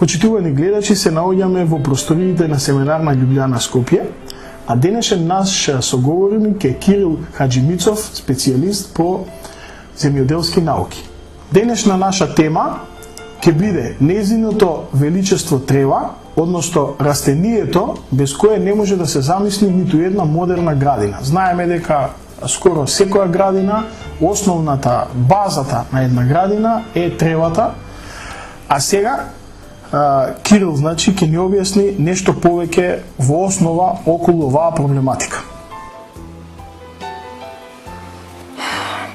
Почитувани гледачи, се наоѓаме во просториите на семинар на Љубљана Скопје, а денешен наш соговорник е Кирил Хаџимицов, специјалист по земјоделски науки. Денешна наша тема ќе биде нејзиното величество трева, односно растението без кое не може да се замисли ниту една модерна градина. Знаеме дека скоро секоја градина, основната, базата на една градина е тревата, а сега Кирил, значи, ќе ни објасни нешто повеќе во основа околу оваа проблематика.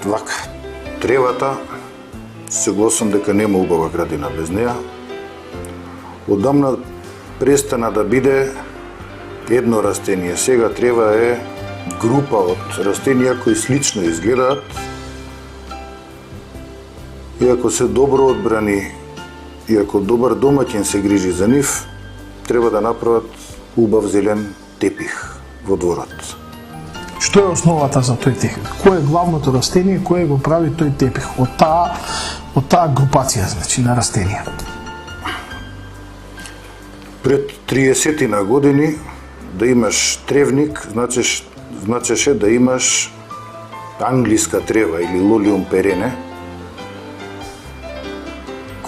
Вака, тревата, согласен дека нема убава градина без неа. Одамна престана да биде едно растение. Сега трева е група од растенија кои слично изгледаат и ако се добро одбрани и ако добар домаќин се грижи за нив, треба да направат убав зелен тепих во дворот. Што е основата за тој тепих? Кој е главното растение, кој го прави тој тепих од таа групација, значи, на растенија? Пред 30 на години да имаш тревник, значеше да имаш англиска трева или лолиум перене,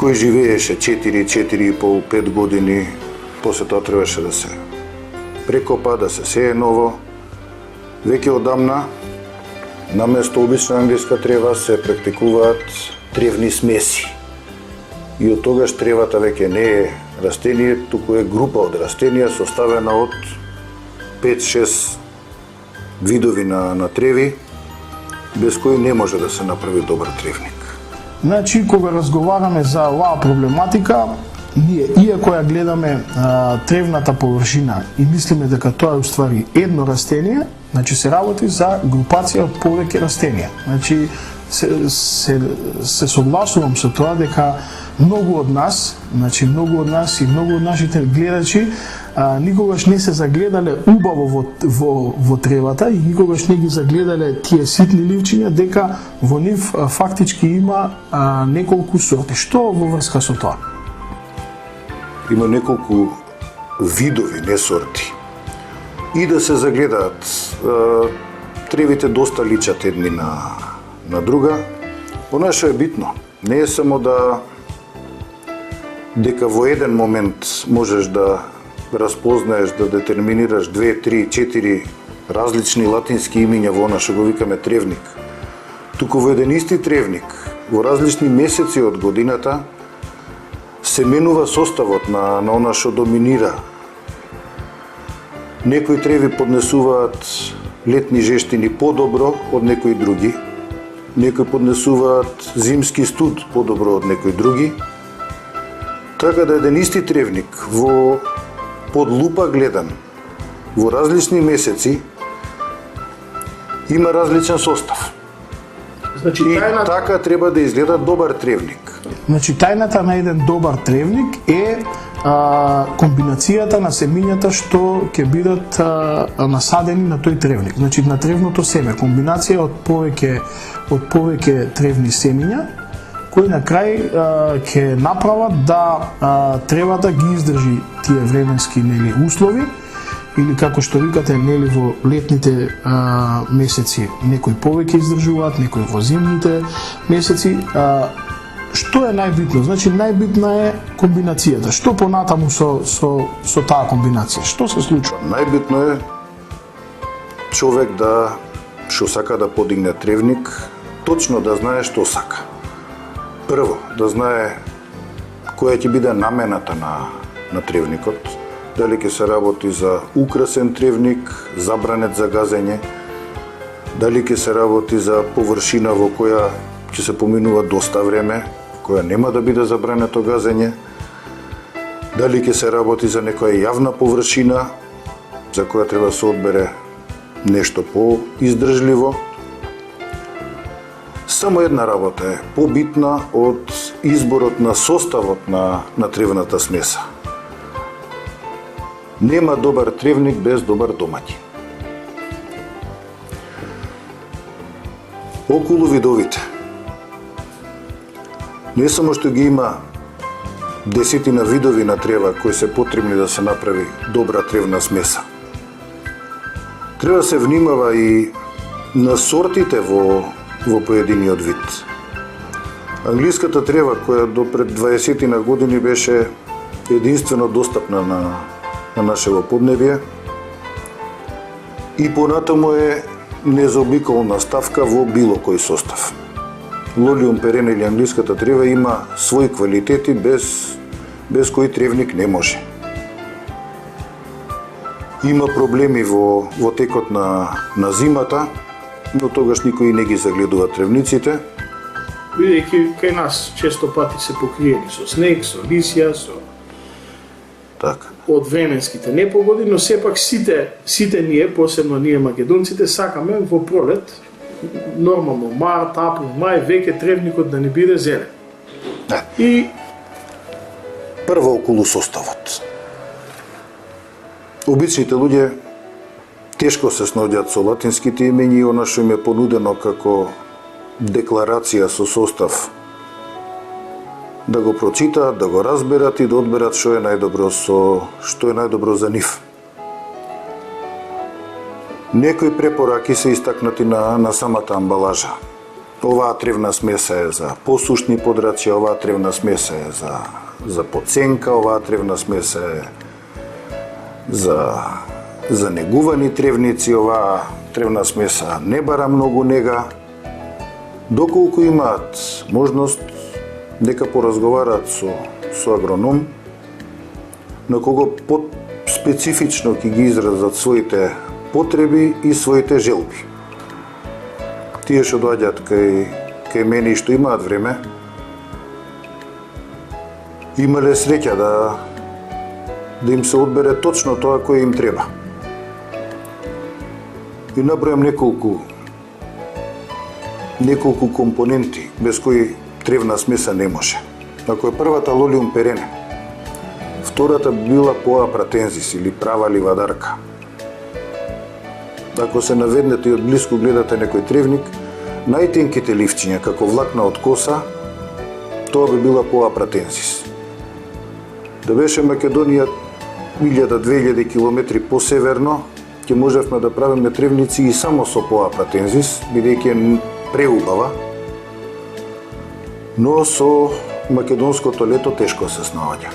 кој живееше 4,5 години, после тоа требаше да се прекопа, да се сее ново. Веќе одамна, наместо обична англиска трева, се практикуваат тревни смеси. И од тогаш тревата веќе не е растение, туку е група од растенија составена од 5-6 видови на треви, без кои не може да се направи добар тревник. Значи, кога разговараме за оваа проблематика, ние, иако ја гледаме тревната површина и мислиме дека тоа е уствари едно растение, значи се работи за групација од повеќе растенија. Значи, се согласувам со тоа дека многу од нас и многу од нашите гледачи никогаш не се загледале убаво во тревата и никогаш не ги загледале тие ситни ливчиња, дека во нив фактички има неколку сорти. Што во врска со тоа? Има неколку видови, не сорти. И да се загледаат, тревите доста личат едни на друга. Понашто е битно. Не е само дека во еден момент можеш да распознаеш, да детерминираш 2, 3, 4 различни латински имиња во она што го викаме тревник. Туку во еден исти тревник, во различни месеци од годината, се менува составот на она што доминира. Некои треви поднесуваат летни жештини подобро од некои други, некои поднесуваат зимски студ подобро од некои други. Така да еден исти тревник под лупа гледан во различни месеци има различен состав. Значи, и така треба да изгледа добар тревник. Значи, тајната на еден добар тревник е комбинацијата на семињата што ќе бидат насадени на тој тревник. Значи, на тревното семе, комбинација од повеќе тревни семиња, кои на крај ќе направат да тревата ги издржи тие временски услови, или како што викате, во летните месеци некои повеќе издржуваат, некои во зимните месеци. Што е најбитно? Значи, најбитна е комбинацијата. Што понатаму со таа комбинација? Што се случува? Најбитно е човек што сака да подигне тревник, точно да знае што сака. Прво, да знае која ќе биде намената на тревникот, дали ќе се работи за украсен тревник, забранет за газење, дали ќе се работи за површина во која ќе се поминува доста време, која нема да биде забрането газење, дали ќе се работи за некоја јавна површина, за која треба да се одбере нешто по-издржливо. Само една работа е побитна од изборот на составот на тревната смеса. Нема добар тревник без добар домаќин. Околу видовите. Не само што ги има десетина видови на трева кои се потребни да се направи добра тревна смеса. Треба да се внимава и на сортите во поединиот вид. Англиската трева, која до пред 20 на години беше единствено достапна на нашето поднебие, и понатаму е незаобиколна ставка во било кој состав. Лолиум перене или англиската трева има своји квалитети без кои тревник не може. Има проблеми во текот на зимата, но тогаш никој не ги загледува тревниците. Бидејќи кај нас често пати се покриени со снег, со лисја, со Така. од временските непогоди, но сепак сите ние, посебно ние македонците, сакаме во пролет, нормално март, април, мај, веќе тревникот да не биде зелен. Да. И Прво околу составот. Обичните луѓе тешко се снаоѓаат со латинските имења и она што им е понудено како декларација со состав да го прочитаат, да го разберат и да одберат што е најдобро за нив. Некои препораки се истакнати на самата амбалажа. Оваа тревна смеса е за посушни подрачја, оваа тревна смеса е за подсенка, оваа тревна смеса е за негувани тревници, оваа тревна смеса не бара многу нега. Доколку имаат можност, дека поразговараат со агроном, на кого специфично ќе ги изразат своите потреби и своите желби. Тие што доаѓаат кај мене и што имаат време, имале среќа да им се одбере точно тоа кое им треба. И набројам неколку компоненти без кои тревна смеса не може. Ако е првата лолиум перене, втората била поа пратензис или права ливадарка. Ако се наведнете и од блиску гледате некој тревник, најтенките ливчиња како влакна од коса, тоа би била поа пратензис. Да беше Македонија 1000-2000 километри посеверно, ќе можевме да правиме тревници и само со поа пратензис, бидејќи е преубава, но со македонското лето тешко се снаоѓа.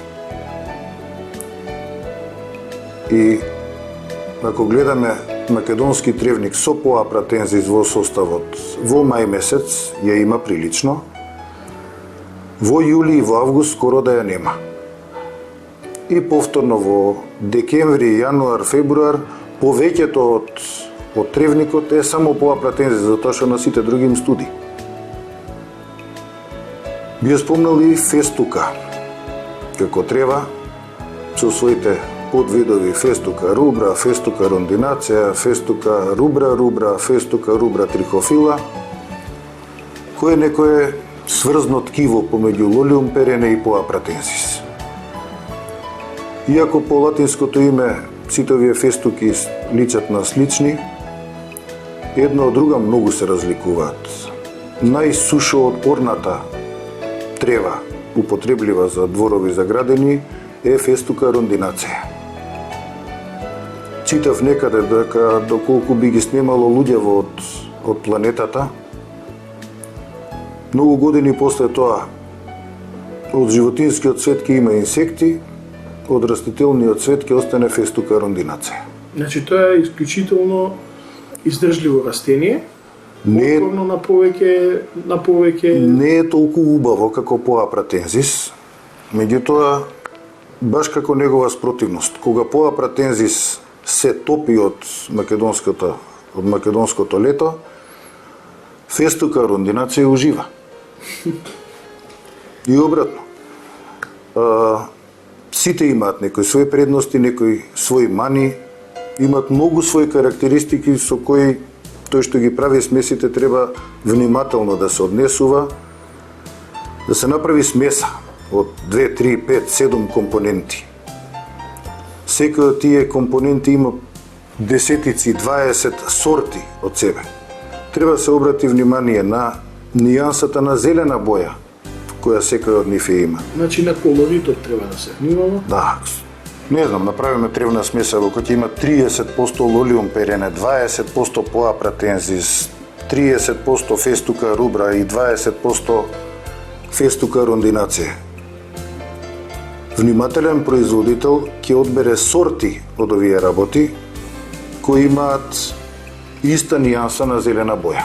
И ако гледаме македонски тревник со поа пратензис во составот во мај месец, ја има прилично, во јули и во август скоро да ја нема. И повторно во декември, јануар, февруар, повеќето од тревникот е само поа пратензис, затоа што на сите други им студи. Би ја спомнал и фестука, како трева, со своите подвидови фестука рубра, фестука рондинација, фестука рубра, фестука рубра трихофила, кој е некое сврзно ткиво помеѓу лолиум перене и поа пратензис. Иако по латинското име сите овие фестуки личат на слични, една од друга многу се разликуваат. Најсушо отпорната трева употреблива за дворови за градени е фестука рондинација. Читав некаде дека доколку би ги снимало луѓево од планетата, многу години после тоа од животинскиот свет ќе има инсекти, од растителниот свет ќе остане фестука рондинација. Значи тоа е исклучително издржливо растение, отпорно на повеќе не е толку убаво како поа пратензис, меѓутоа баш како негова спротивност. Кога поа пратензис се топи од македонското лето, фестука рондинација ужива. И обратно. Сите имаат некои своји предности, некои своји мани, имаат многу своји карактеристики со кои тој што ги прави смесите треба внимателно да се однесува, да се направи смеса од 2, 3, 5, 7 компоненти. Секој од тие компоненти има десетици, 20 сорти од себе. Треба да се обрати внимание на нијансата на зелена боја, која секој од нив ја има. Значи на колоритот треба да се внимава. Да, не знам, направиме тревна смеса во која има 30% лолиум перене, 20% поапратензис, 30% фестука рубра и 20% фестука рондинација. Внимателен производител ќе одбере сорти од овие работи кои имаат иста нијанса на зелена боја.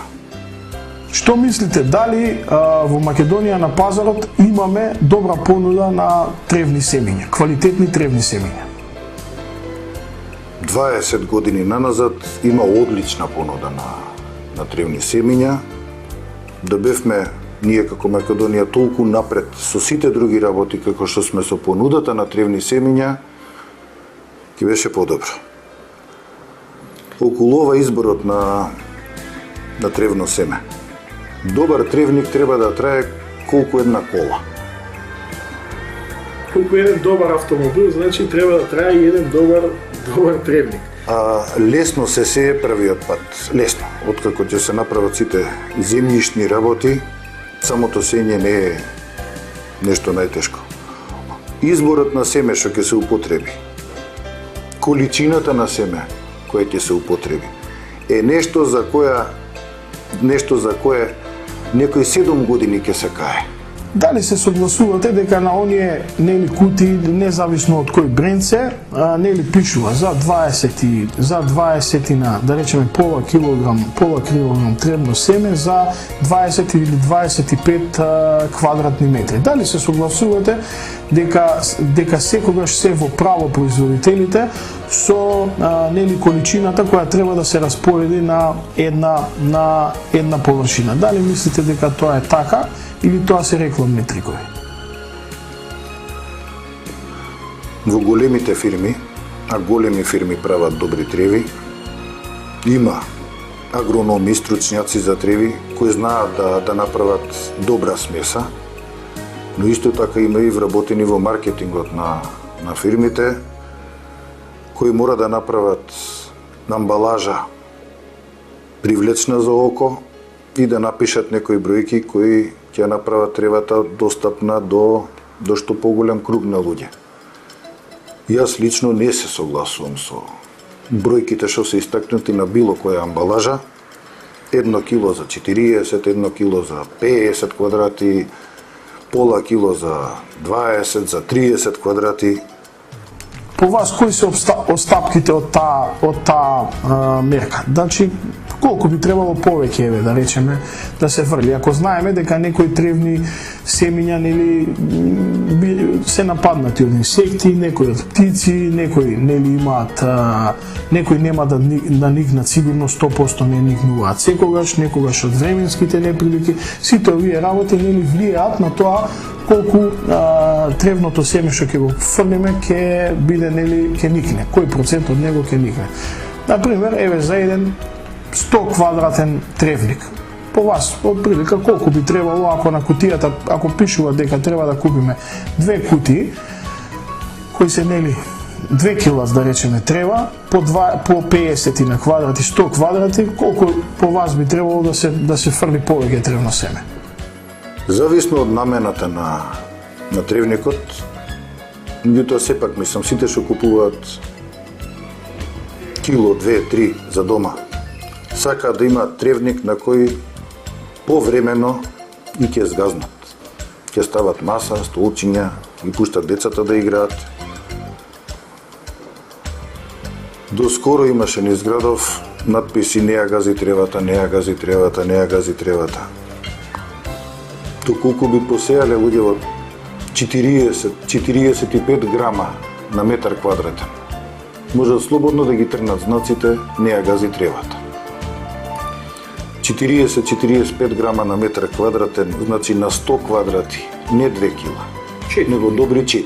Што мислите, дали во Македонија на пазарот имаме добра понуда на тревни семиња, квалитетни тревни семиња? 20 години наназад има одлична понуда на тревни семиња. Да бевме ние како Македонија толку напред со сите други работи како што сме со понудата на тревни семиња, ќе беше подобро. Околу ова изборот на тревно семе. Добар тревник треба да трае колку една кола. Колку еден добар автомобил, значи треба да трае и еден добар тревник. Лесно се сее првиот пат. Лесно. Откако ќе се направат сите земјишни работи, самото сење не е нешто најтешко. Изборот на семе што ќе се употреби, количината на семе која ќе се употреби, е нешто за кое некој 7 години ќе се кае. Дали се согласувате дека на оние нели кути, независно од кој бренд се, нели пишува за 20 на, да речеме, пола килограм тревно семе за 20 или 25 квадратни метри. Дали се согласувате дека секогаш се во право производителите со нели количината која треба да се распореди на една површина? Дали мислите дека тоа е така или тоа се рекламни трикови? Во големите фирми, а големи фирми прават добри треви, има агрономи, стручњаци за треви кои знаат да направат добра смеса, но исто така има и вработени во маркетингот на фирмите кои мора да направат амбалажа привлечна за око и да напишат некои бројки кои ќе направат тревата достапна до што поголем круг на луѓе. Јас лично не се согласувам со бројките што се истакнати на било која амбалажа. 1 кило за 40, 1 кило за 50 квадрати, пола кило за 20, за 30 квадрати. По вас, кои се остапките од таа мерка? Значи, колку би требало повеќе, да речеме, да се фрли? Ако знаеме дека некои тревни семиња нели се нападнати од инсекти, некои од птици, некои нели имаат, некои нема да никнат, сигурно 100% не никнуваат секогаш, некогаш од временските неприлики, сите овие работи нели влијаат на тоа колку тревното семе што ќе го фрлиме ќе биде нели ќе никне, кој процент од него ќе никне. Например, еве за еден 100 квадратен тревник. По вас, од прилика, колку би требало ако на кутијата, ако пишува дека треба да купиме 2 кутии, кои се нели 2 килас, да речеме, трева, по 50 на квадрати, 100 квадрати, колку по вас би требало да се фрли повеќе тревно семе? Зависно од намената на тревникот, меѓутоа сепак мислам сите што купуваат кило, 2, 3 за дома, сакаат да имаат тревник на кој повремено и ќе згазнат. Ќе стават маса, столчиња, ги пуштат децата да играат. Доскоро имаше низ градов надписи не ја гази тревата, не ја гази тревата, не ја гази тревата. То колку би посеале луѓе во 40-45 грама на метар квадратен. Можат слободно да ги трнат знаците не ја гази тревата. 40-45 грама на метар квадратен, значи на 100 квадрати, не 2 кила, него добри 4.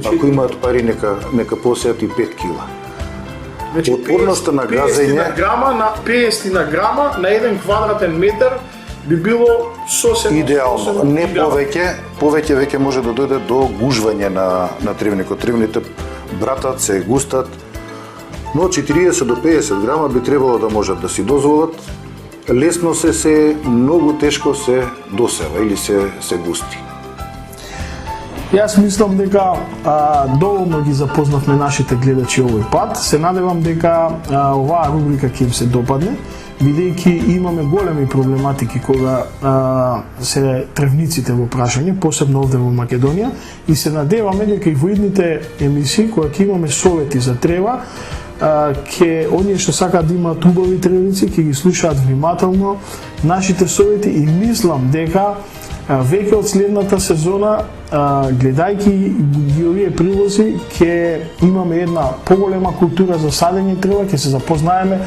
Ако имаат пари, нека посеат и 5 кила. Значи, отпорноста на газење 50 на грама на 1 квадратен метар би било сосема идеално, не повеќе веќе може да дојде до гужвање на тревникот. Тревните братат, се густат, но 40 до 50 грама би требало да можат да си дозволат. Лесно се, многу тешко се досева или се густи. Јас мислам дека доволно ги запознавме нашите гледачи овој пат. Се надевам дека оваа рубрика ќе им се допадне, бидејќи имаме големи проблематики кога се тревниците во прашање, посебно овде во Македонија, и се надеваме дека и во идните емисии, кога ќе имаме совети за трева, ќе оние што сакаат да имаат убави тревници, ќе ги слушаат внимателно нашите совети и мислам дека веќе од следната сезона, гледајќи ги овие прилози, ќе имаме една поголема култура за садење трева, ќе се запознаеме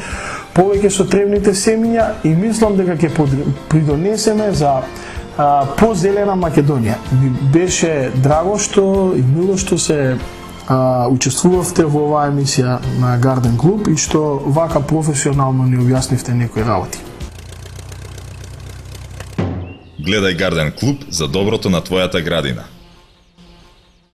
повеќе со тревните семиња и мислам дека ќе придонесеме за позелена Македонија. Ми беше драго што и мило што се учествувавте во оваа емисија на Гарден Клуб и што вака професионално ни објаснивте некои работи. Гледај Гарден Клуб за доброто на твојата градина.